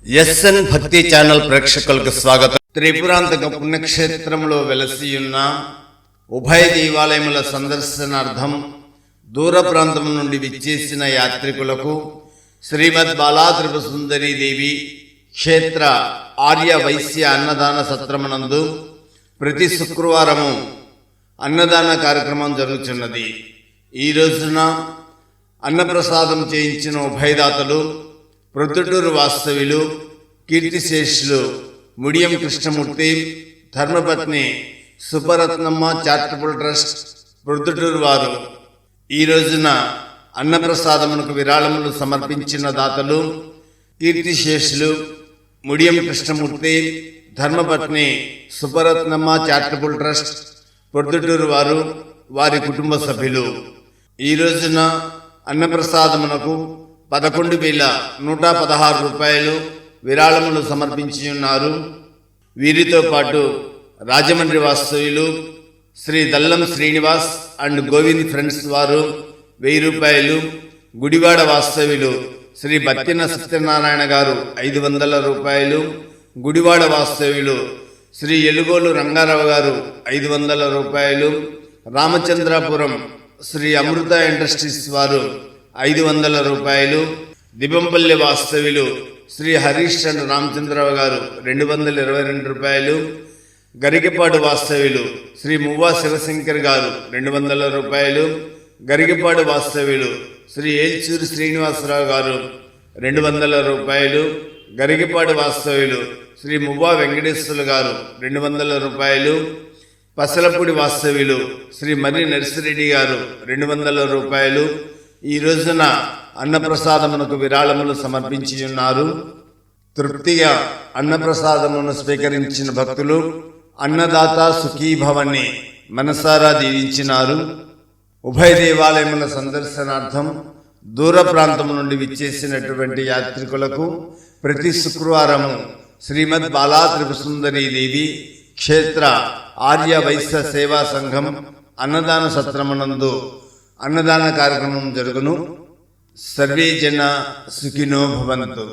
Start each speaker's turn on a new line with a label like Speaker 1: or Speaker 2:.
Speaker 1: SN భక్తి channel ప్రేక్షకులకు స్వాగతం. త్రిపురాంతక పుణ్యక్షేత్రంలో వెలసియున్న ఉభయ దేవాలయముల సందర్శనార్థం దూర ప్రాంతం నుండి విచ్చేసిన యాత్రికులకు శ్రీమద్ బాలా త్రిపుర సుందరీ దేవి క్షేత్ర ఆర్య వైశ్య అన్నదాన సత్రమునందు ప్రతి శుక్రవారము అన్నదాన కార్యక్రమం జరుగుతున్నది. ఈ రోజున అన్నప్రసాదం చేయించిన ఉభయదాతలు ప్రొద్దుటూరు వాస్తవ్యులు కీర్తిశేషులు ముడియం కృష్ణమూర్తి, ధర్మపత్ని సుబ్బరత్నమ్మ చారిటబుల్ ట్రస్ట్ ప్రొద్దుటూరు వారు ఈ రోజున అన్నప్రసాదమునకు విరాళములు సమర్పించిన దాతలు కీర్తిశేషులు ముడియం కృష్ణమూర్తి, ధర్మపత్ని సుబ్బరత్నమ్మ చారిటబుల్ ట్రస్ట్ ప్రొద్దుటూరు వారు, వారి కుటుంబ సభ్యులు ఈ రోజున అన్నప్రసాదమునకు 11,116 రూపాయలు విరాళములు సమర్పించి ఉన్నారు. వీరితో పాటు రాజమండ్రి వాస్తవ్యులు శ్రీ దల్లం శ్రీనివాస్ అండ్ గోవింద్ ఫ్రెండ్స్ వారు 1000 రూపాయలు, గుడివాడ వాస్తవ్యులు శ్రీ బత్తిన సత్యనారాయణ గారు 500 రూపాయలు, గుడివాడ వాస్తవ్యులు శ్రీ ఎలుగోలు రంగారావు గారు 500 రూపాయలు, రామచంద్రాపురం శ్రీ అమృత ఇండస్ట్రీస్ వారు 500 రూపాయలు, దిబంపల్లి వాస్తవ్యులు శ్రీ హరీష్ అండ్ రామచంద్రరావు గారు 222 రూపాయలు, గరికపాడు వాస్తవ్యులు శ్రీ మువ్వా శివశంకర్ గారు 200 రూపాయలు, గరికపాడు వాస్తవ్యులు శ్రీ ఏల్చూరి శ్రీనివాసరావు గారు 200 రూపాయలు, గరికపాడు వాస్తవ్యులు శ్రీ మువ్వా వెంకటేశ్వరులు గారు 200 రూపాయలు, పసలపూడి వాస్తవ్యులు శ్రీ మర్రి నర్సిరెడ్డి గారు 200 రూపాయలు ఈ రోజున అన్నప్రసాదమునకు విరాళములు సమర్పించి ఉన్నారు. తృప్తిగా అన్నప్రసాదమును స్వీకరించిన భక్తులు అన్నదాత సుఖీభవన్ని మనసారా దీవించినారు. ఉభయ దేవాలయముల సందర్శనార్థం దూర ప్రాంతం నుండి విచ్చేసినటువంటి యాత్రికులకు ప్రతి శుక్రవారము శ్రీమద్ బాలా త్రిపుర సుందరీ దేవి క్షేత్ర ఆర్య వైశ్య సేవా సంఘం అన్నదాన సత్రమునందు అన్నదాన కార్యక్రమం జరుగును. సర్వే జన సుఖినో భవంతు.